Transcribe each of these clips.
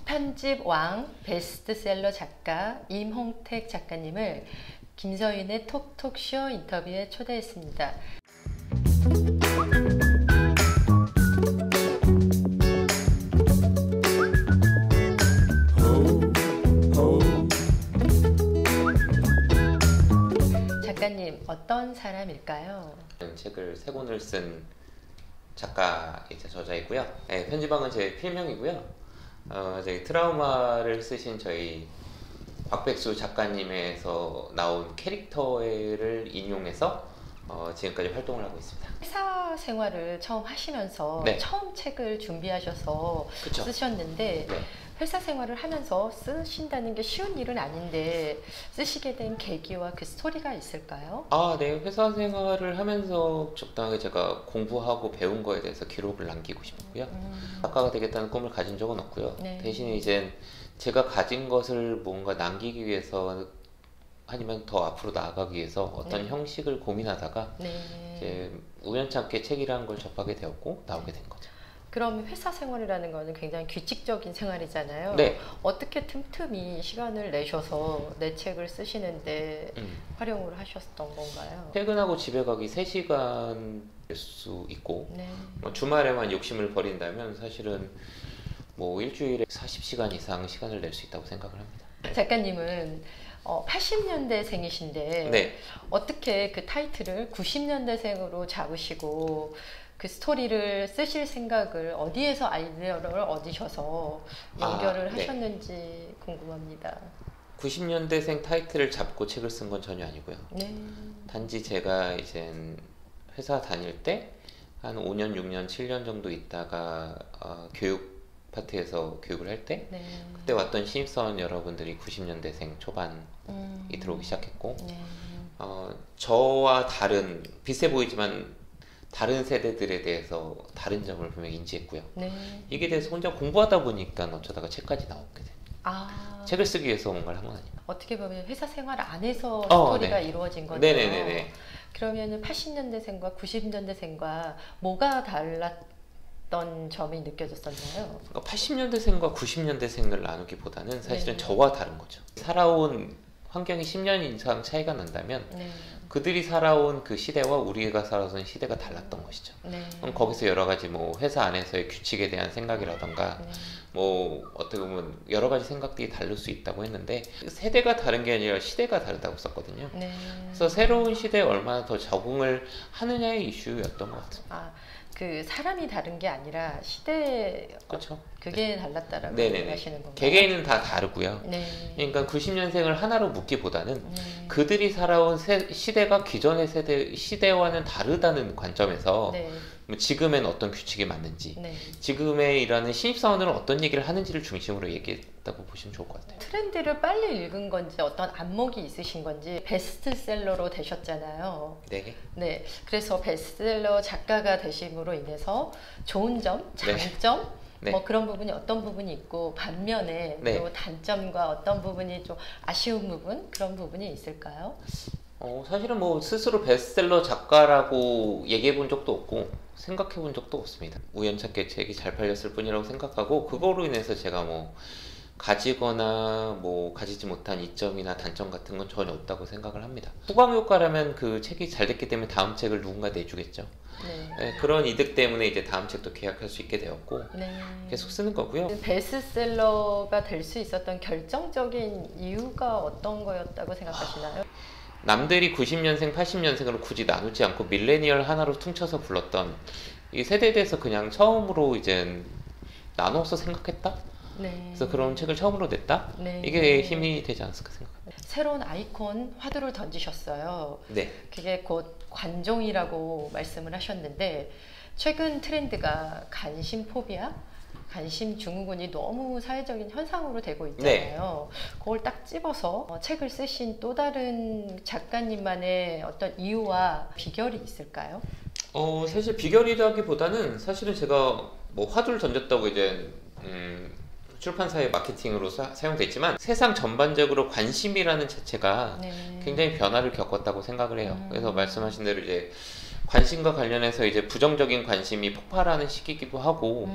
편집왕 베스트셀러 작가 임홍택 작가님을 김서윤의 톡톡쇼 인터뷰에 초대했습니다. 작가님, 어떤 사람일까요? 책을 3권을 쓴 작가이자 저자이고요. 네, 편집왕은 제 필명이고요. 저희 트라우마를 쓰신 저희 박백수 작가님에서 나온 캐릭터를 인용해서 지금까지 활동을 하고 있습니다. 회사 생활을 처음 하시면서 네. 처음 책을 준비하셔서 그쵸. 쓰셨는데 네. 회사 생활을 하면서 쓰신다는 게 쉬운 일은 아닌데 쓰시게 된 계기와 그 스토리가 있을까요? 네. 회사 생활을 하면서 적당하게 제가 공부하고 배운 거에 대해서 기록을 남기고 싶고요. 작가가 되겠다는 꿈을 가진 적은 없고요. 네. 대신에 이제 제가 가진 것을 뭔가 남기기 위해서 아니면 더 앞으로 나아가기 위해서 어떤 네. 형식을 고민하다가 네. 이제 우연찮게 책이라는 걸 접하게 되었고 나오게 된 거죠. 그럼 회사 생활이라는 거는 굉장히 규칙적인 생활이잖아요. 네. 어떻게 틈틈이 시간을 내셔서 내 책을 쓰시는데 활용을 하셨던 건가요? 퇴근하고 집에 가기 3시간 될 수 있고 네. 주말에만 욕심을 버린다면 사실은 뭐 일주일에 40시간 이상 시간을 낼 수 있다고 생각을 합니다. 작가님은 80년대생이신데 네. 어떻게 그 타이틀을 90년대생으로 잡으시고 그 스토리를 쓰실 생각을 어디에서 아이디어를 얻으셔서 연결을 네. 하셨는지 궁금합니다. 90년대생 타이틀을 잡고 책을 쓴 건 전혀 아니고요. 네. 단지 제가 이제 회사 다닐 때 한 5년, 6년, 7년 정도 있다가 교육 파트에서 교육을 할 때 네. 그때 왔던 신입사원 여러분들이 90년대생 초반이 들어오기 시작했고 네. 저와 다른 비슷해 보이지만 다른 세대들에 대해서 다른 점을 분명히 인지했고요. 네. 이게 대해서 혼자 공부하다 보니까 어쩌다가 책까지 나오게 돼요. 책을 쓰기 위해서 뭔가를 한 건 아니에요. 어떻게 보면 회사 생활 안에서 스토리가 네. 이루어진 거네요. 네네네네. 그러면 80년대생과 90년대생과 뭐가 달랐던 점이 느껴졌었나요? 그러니까 80년대생과 90년대생을 나누기보다는 사실은 네. 저와 다른 거죠. 살아온 환경이 10년 이상 차이가 난다면 네. 그들이 살아온 그 시대와 우리가 살아온 시대가 달랐던 것이죠. 네. 그럼 거기서 여러 가지 뭐 회사 안에서의 규칙에 대한 생각이라던가 네. 뭐 어떻게 보면 여러 가지 생각들이 다를 수 있다고 했는데 세대가 다른 게 아니라 시대가 다르다고 썼거든요. 네. 그래서 새로운 시대에 얼마나 더 적응을 하느냐의 이슈였던 것 같아요. 그 사람이 다른 게 아니라 시대 그렇죠. 그게 달랐다라고 네네네. 하시는 건가요? 개개인은 다 다르고요. 네. 그러니까 90년생을 하나로 묶기보다는 네. 그들이 살아온 시대가 기존의 시대와는 다르다는 관점에서 네. 지금엔 어떤 규칙이 맞는지 네. 지금에 일하는 신입사원들은 어떤 얘기를 하는지를 중심으로 얘기했다고 보시면 좋을 것 같아요. 트렌드를 빨리 읽은 건지 어떤 안목이 있으신 건지 베스트셀러로 되셨잖아요. 네. 네. 그래서 베스트셀러 작가가 되심으로 인해서 좋은 점, 장점, 네. 뭐 그런 부분이 어떤 부분이 있고 반면에 네. 또 단점과 어떤 부분이 좀 아쉬운 부분 그런 부분이 있을까요? 사실은 뭐 스스로 베스트셀러 작가라고 얘기해 본 적도 없고 생각해 본 적도 없습니다. 우연찮게 책이 잘 팔렸을 뿐이라고 생각하고 그거로 인해서 제가 뭐 가지거나 뭐 가지지 못한 이점이나 단점 같은 건 전혀 없다고 생각을 합니다. 후광 효과라면 그 책이 잘 됐기 때문에 다음 책을 누군가 내주겠죠. 네. 네, 그런 이득 때문에 이제 다음 책도 계약할 수 있게 되었고 네. 계속 쓰는 거고요. 베스트셀러가 될 수 있었던 결정적인 이유가 어떤 거였다고 생각하시나요? 남들이 90년생, 80년생으로 굳이 나누지 않고 밀레니얼 하나로 퉁쳐서 불렀던 이 세대에 대해서 그냥 처음으로 이제 나눠서 생각했다? 네. 그래서 그런 책을 처음으로 냈다? 네. 이게 힘이 되지 않았을까 생각합니다. 새로운 아이콘 화두를 던지셨어요. 네. 그게 곧 관종이라고 말씀을 하셨는데 최근 트렌드가 관심 포비아? 관심 증후군이 너무 사회적인 현상으로 되고 있잖아요. 그걸 딱 집어서 책을 쓰신 또 다른 작가님만의 어떤 이유와 비결이 있을까요? 사실 비결이라기보다는 사실은 제가 뭐 화두를 던졌다고 이제 출판사의 마케팅으로 사용됐지만 세상 전반적으로 관심이라는 자체가 네. 굉장히 변화를 겪었다고 생각을 해요. 그래서 말씀하신 대로 이제 관심과 관련해서 이제 부정적인 관심이 폭발하는 시기이기도 하고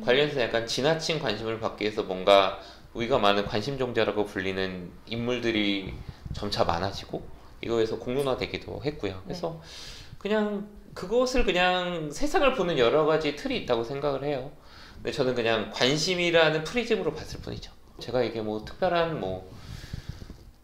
관련해서 약간 지나친 관심을 받기 위해서 뭔가 우리가 많은 관심종자라고 불리는 인물들이 점차 많아지고 이거에서 공론화되기도 했고요. 그래서 그냥 그것을 그냥 세상을 보는 여러 가지 틀이 있다고 생각을 해요. 근데 저는 그냥 관심이라는 프리즘으로 봤을 뿐이죠. 제가 이게 뭐 특별한 뭐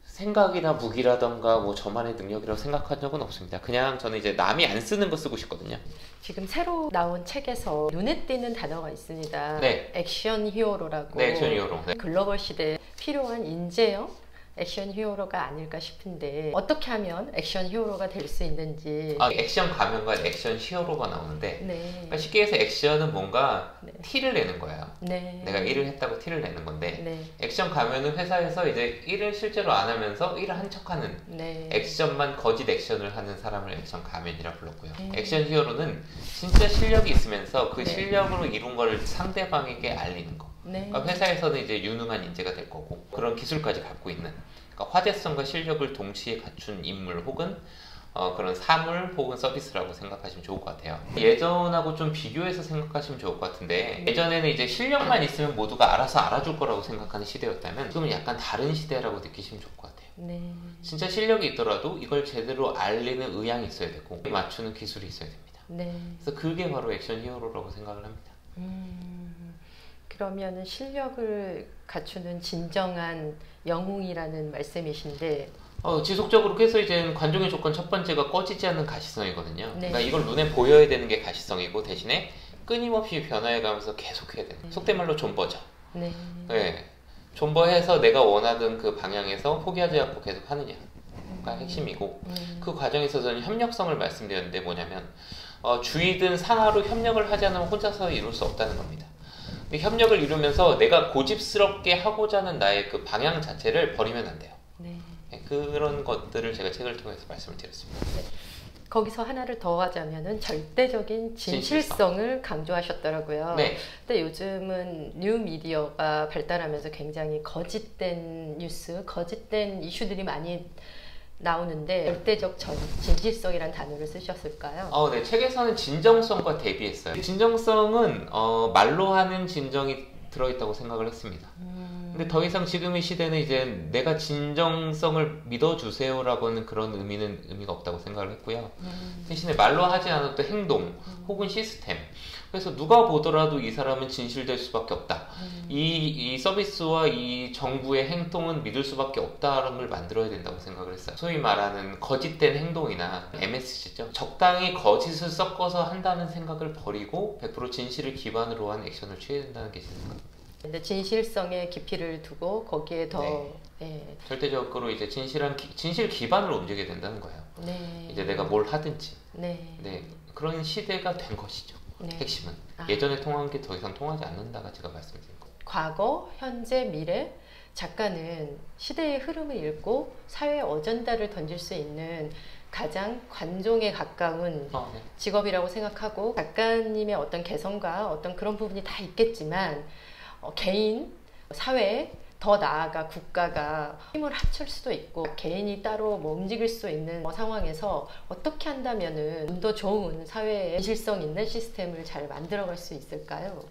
생각이나 무기라던가 뭐 저만의 능력이라고 생각한 적은 없습니다. 그냥 저는 이제 남이 안 쓰는 거 쓰고 싶거든요. 지금 새로 나온 책에서 눈에 띄는 단어가 있습니다. 네. 액션 히어로라고. 네, 액션 히어로. 네. 글로벌 시대에 필요한 인재형 액션 히어로가 아닐까 싶은데 어떻게 하면 액션 히어로가 될 수 있는지. 액션 가면과 액션 히어로가 나오는데 네. 그러니까 쉽게 해서 액션은 뭔가 네. 티를 내는 거예요. 네. 내가 일을 했다고 티를 내는 건데 네. 액션 가면은 회사에서 이제 일을 실제로 안 하면서 일을 한 척하는 네. 액션만 거짓 액션을 하는 사람을 액션 가면이라 불렀고요. 액션 히어로는 진짜 실력이 있으면서 그 네. 실력으로 이룬 걸 상대방에게 알리는 거. 네. 그러니까 회사에서는 이제 유능한 인재가 될 거고 그런 기술까지 갖고 있는 그러니까 화제성과 실력을 동시에 갖춘 인물 혹은 그런 사물 혹은 서비스라고 생각하시면 좋을 것 같아요. 예전하고 좀 비교해서 생각하시면 좋을 것 같은데 예전에는 이제 실력만 있으면 모두가 알아서 알아줄 거라고 생각하는 시대였다면 지금은 약간 다른 시대라고 느끼시면 좋을 것 같아요. 네. 진짜 실력이 있더라도 이걸 제대로 알리는 의향이 있어야 되고 맞추는 기술이 있어야 됩니다. 네. 그래서 그게 바로 액션 히어로라고 생각을 합니다. 그러면 실력을 갖추는 진정한 영웅이라는 말씀이신데 지속적으로 해서 이제 관종의 조건 첫 번째가 꺼지지 않는 가시성이거든요. 네. 그러니까 이걸 눈에 보여야 되는 게 가시성이고 대신에 끊임없이 변화해가면서 계속해야 되는 속된 말로 존버죠. 네. 네. 존버해서 내가 원하던 그 방향에서 포기하지 않고 계속 하느냐가 핵심이고 그 과정에서 저는 협력성을 말씀드렸는데 뭐냐면 주의든 상하로 협력을 하지 않으면 혼자서 이룰 수 없다는 겁니다. 협력을 이루면서 내가 고집스럽게 하고자 하는 나의 그 방향 자체를 버리면 안 돼요. 네. 그런 것들을 제가 책을 통해서 말씀을 드렸습니다. 네. 거기서 하나를 더 하자면은 절대적인 진실성을 강조하셨더라고요. 네. 근데 요즘은 뉴 미디어가 발달하면서 굉장히 거짓된 뉴스, 거짓된 이슈들이 많이 나오는데 절대적 진실성이라는 단어를 쓰셨을까요? 네. 책에서는 진정성과 대비했어요. 진정성은 말로 하는 진정이 들어있다고 생각을 했습니다. 근데 더 이상 지금의 시대는 이제 내가 진정성을 믿어주세요라고 하는 그런 의미가 없다고 생각을 했고요. 대신에 말로 하지 않았던 행동 혹은 시스템. 그래서 누가 보더라도 이 사람은 진실될 수밖에 없다. 이 서비스와 이 정부의 행동은 믿을 수밖에 없다라는 걸 만들어야 된다고 생각을 했어요. 소위 말하는 거짓된 행동이나 MSG죠. 적당히 거짓을 섞어서 한다는 생각을 버리고 100% 진실을 기반으로 한 액션을 취해야 된다는 게 제 생각입니다. 근데 진실성에 깊이를 두고 거기에 더 네. 예. 절대적으로 이제 진실 기반으로 움직여야 된다는 거예요. 네. 이제 내가 뭘 하든지. 네. 네. 그런 시대가 된 것이죠. 네. 핵심은. 예전에 통한 게 더 이상 통하지 않는다가 제가 말씀드린 거예요. 과거, 현재, 미래 작가는 시대의 흐름을 읽고 사회 어젠다를 던질 수 있는 가장 관종에 가까운 네. 직업이라고 생각하고 작가님의 어떤 개성과 어떤 그런 부분이 다 있겠지만 개인, 사회, 더 나아가 국가가 힘을 합칠 수도 있고 개인이 따로 뭐 움직일 수 있는 상황에서 어떻게 한다면은 좀 더 좋은 사회의 진실성 있는 시스템을 잘 만들어갈 수 있을까요?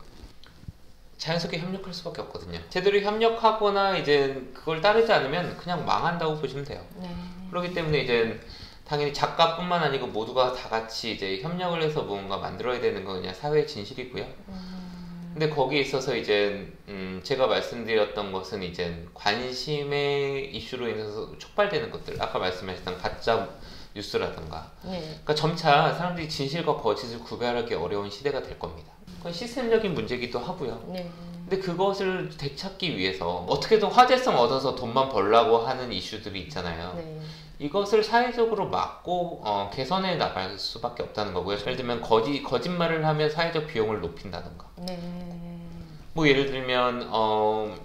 자연스럽게 협력할 수밖에 없거든요. 제대로 협력하거나 이제 그걸 따르지 않으면 그냥 망한다고 보시면 돼요. 네. 그렇기 때문에 이제 당연히 작가뿐만 아니고 모두가 다 같이 이제 협력을 해서 뭔가 만들어야 되는 건 그냥 사회의 진실이고요. 근데 거기에 있어서 이제 제가 말씀드렸던 것은 이제 관심의 이슈로 인해서 촉발되는 것들, 아까 말씀하셨던 가짜 뉴스라든가, 네. 그러니까 점차 사람들이 진실과 거짓을 구별하기 어려운 시대가 될 겁니다. 그건 시스템적인 문제기도 하고요. 네. 근데 그것을 되찾기 위해서 어떻게든 화제성 얻어서 돈만 벌라고 하는 이슈들이 있잖아요. 네. 이것을 사회적으로 막고 개선해 나갈 수밖에 없다는 거고요. 예를 들면 거짓말을 하면 사회적 비용을 높인다던가. 네. 뭐 예를 들면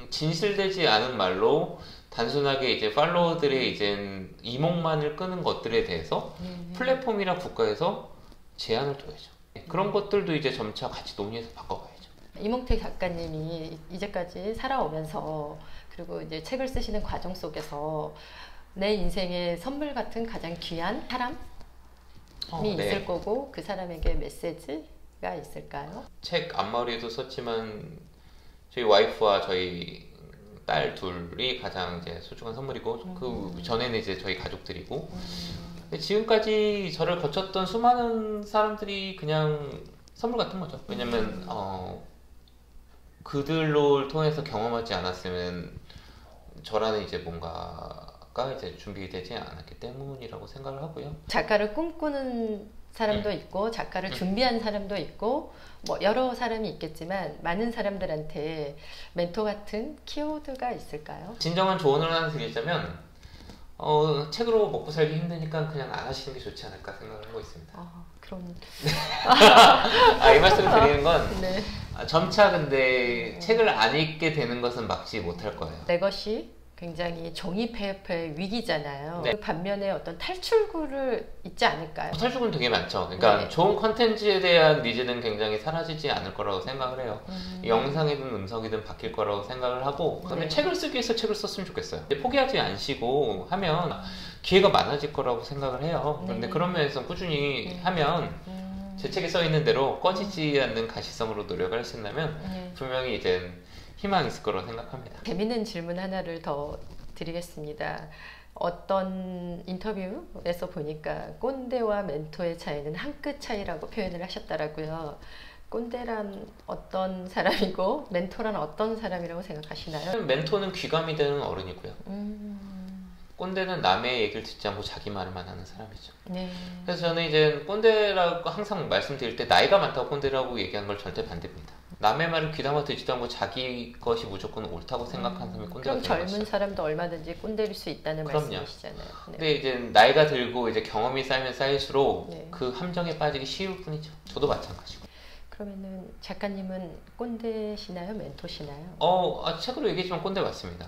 진실되지 않은 말로 단순하게 이제 팔로워들의 이제 이목만을 끄는 것들에 대해서 플랫폼이나 국가에서 제한을 둬야죠. 그런 것들도 이제 점차 같이 논의해서 바꿔가야죠. 이몽택 작가님이 이제까지 살아오면서 그리고 이제 책을 쓰시는 과정 속에서 내 인생의 선물 같은 가장 귀한 사람? 네. 있을 거고 그 사람에게 메시지가 있을까요? 책 앞머리도 썼지만 저희 와이프와 저희 딸 둘이 가장 이제 소중한 선물이고 그 전에는 이제 저희 가족들이고 근데 지금까지 저를 거쳤던 수많은 사람들이 그냥 선물 같은 거죠. 왜냐면 그들로 통해서 경험하지 않았으면 저라는 이제 뭔가가 이제 준비되지 않았기 때문이라고 생각을 하고요. 작가를 꿈꾸는 사람도 있고 작가를 준비한 사람도 있고 뭐 여러 사람이 있겠지만 많은 사람들한테 멘토 같은 키워드가 있을까요? 진정한 조언을 하나 드리자면 책으로 먹고 살기 힘드니까 그냥 안 하시는 게 좋지 않을까 생각을 하고 있습니다. 그럼 이 말씀을 드리는 건 네. 점차 근데 책을 안 읽게 되는 것은 막지 못할 거예요. 내 것이 굉장히 종이폐업의 위기잖아요. 네. 그 반면에 어떤 탈출구를 있지 않을까요? 탈출구는 되게 많죠. 그러니까 네. 좋은 컨텐츠에 대한 니즈는 굉장히 사라지지 않을 거라고 생각을 해요. 영상이든 음성이든 바뀔 거라고 생각을 하고 그다음에 네. 책을 쓰기 위해서 책을 썼으면 좋겠어요. 포기하지 않으시고 하면 기회가 많아질 거라고 생각을 해요. 그런데 그런 면에서 꾸준히 하면 제 책에 써 있는 대로 꺼지지 않는 가시성으로 노력을 하신다면 분명히 이제 희망이 있을 거라고 생각합니다. 재밌는 질문 하나를 더 드리겠습니다. 어떤 인터뷰에서 보니까 꼰대와 멘토의 차이는 한 끗 차이라고 표현을 하셨더라고요. 꼰대란 어떤 사람이고 멘토란 어떤 사람이라고 생각하시나요? 멘토는 귀감이 되는 어른이고요. 꼰대는 남의 얘기를 듣지 않고 자기 말만 하는 사람이죠. 네. 그래서 저는 이제 꼰대라고 항상 말씀드릴 때 나이가 많다고 꼰대라고 얘기하는 걸 절대 반대입니다. 남의 말을 귀담아 듣지도 않고 자기 것이 무조건 옳다고 생각하는 사람이 꼰대가 그럼 되는 젊은 것이죠. 사람도 얼마든지 꼰대일 수 있다는 그럼요. 말씀이시잖아요. 네. 근데 이제 나이가 들고 이제 경험이 쌓이면 쌓일수록 네. 그 함정에 빠지기 쉬울 뿐이죠. 저도 마찬가지고. 그러면은 작가님은 꼰대시나요? 멘토시나요? 책으로 얘기했지만 꼰대 맞습니다.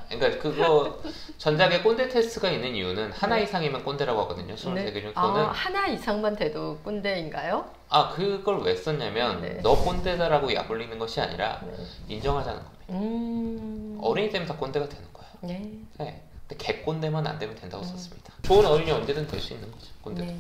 네. 그러니까 그거 전작에 꼰대 테스트가 있는 이유는 하나 이상이면 꼰대라고 하거든요. 23개 중 그거는 하나 이상만 돼도 꼰대인가요? 그걸 왜 썼냐면 네. 너 꼰대다라고 약올리는 것이 아니라 네. 인정하자는 겁니다. 어른이 되면 다 꼰대가 되는 거예요. 네. 네. 근데 개꼰대만 안 되면 된다고 썼습니다. 좋은 어른이 언제든 될 수 있는 거죠. 꼰대. 네.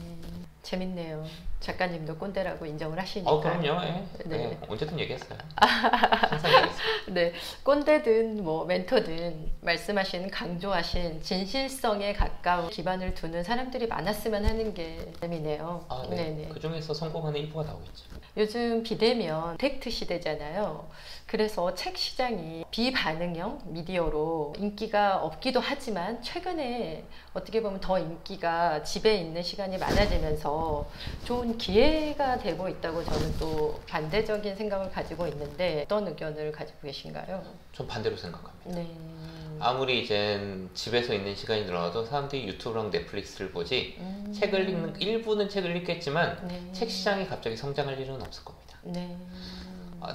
재밌네요. 작가님도 꼰대라고 인정을 하시니까. 그럼요. 네. 네. 언제든 얘기했어요. 항상 얘기했어요. 네, 꼰대든 뭐 멘토든 말씀하신 강조하신 진실성에 가까운 기반을 두는 사람들이 많았으면 하는 게 바람이네요. 네. 네네. 그 중에서 성공하는 일부가 나오고 있죠. 요즘 비대면 텍트 시대잖아요. 그래서 책 시장이 비반응형 미디어로 인기가 없기도 하지만 최근에 어떻게 보면 더 인기가 집에 있는 시간이 많아지면서 좋은 기회가 되고 있다고 저는 또 반대적인 생각을 가지고 있는데 어떤 의견을 가지고 계신가요? 전 반대로 생각합니다. 네. 아무리 이제 집에서 있는 시간이 늘어나도 사람들이 유튜브랑 넷플릭스를 보지 책을 읽는 일부는 책을 읽겠지만 네. 책 시장이 갑자기 성장할 일은 없을 겁니다. 네.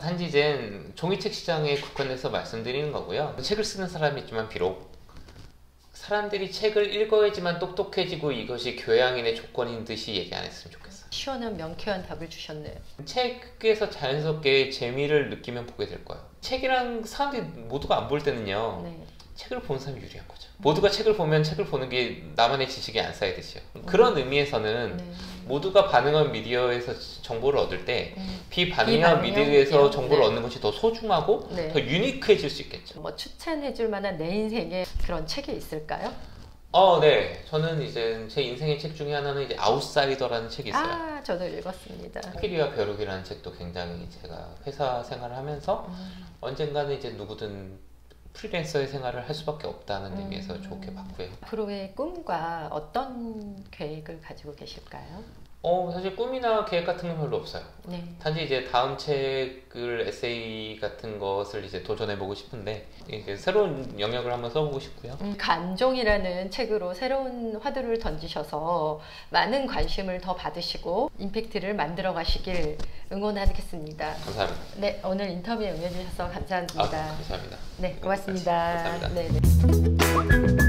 단지 이제 종이책 시장에 국한돼서 말씀드리는 거고요. 책을 쓰는 사람이 있지만 비록 사람들이 책을 읽어야지만 똑똑해지고 이것이 교양인의 조건인 듯이 얘기 안 했으면 좋겠어요. 시원한 명쾌한 답을 주셨네요. 책에서 자연스럽게 재미를 느끼면 보게 될 거예요. 책이랑 사람들이 모두가 안 볼 때는요. 네. 책을 보는 사람이 유리한 거죠. 모두가 책을 보면 책을 보는 게 나만의 지식이 안 쌓이듯이요. 그런 의미에서는 네. 모두가 반응한 미디어에서 정보를 얻을 때 비반응한 미디어에서 정보를 얻는 것이 더 소중하고 네. 더 유니크해질 수 있겠죠. 뭐 추천해줄 만한 내 인생에 그런 책이 있을까요? 네. 저는 이제 제 인생의 책 중에 하나는 이제 아웃사이더라는 책이 있어요. 저도 읽었습니다. 코끼리와 벼룩이라는 책도 굉장히 제가 회사 생활을 하면서 언젠가는 이제 누구든 프리랜서의 생활을 할 수밖에 없다는 의미에서 좋게 봤고요. 앞으로의 꿈과 어떤 계획을 가지고 계실까요? 사실 꿈이나 계획 같은 건 별로 없어요. 네. 단지 이제 다음 책을 에세이 같은 것을 이제 도전해보고 싶은데 이게 새로운 영역을 한번 써보고 싶고요. 간종이라는 책으로 새로운 화두를 던지셔서 많은 관심을 더 받으시고 임팩트를 만들어 가시길 응원하겠습니다. 감사합니다. 네, 오늘 인터뷰에 응해주셔서 감사합니다. 감사합니다. 네, 고맙습니다. 감사합니다. 네, 네.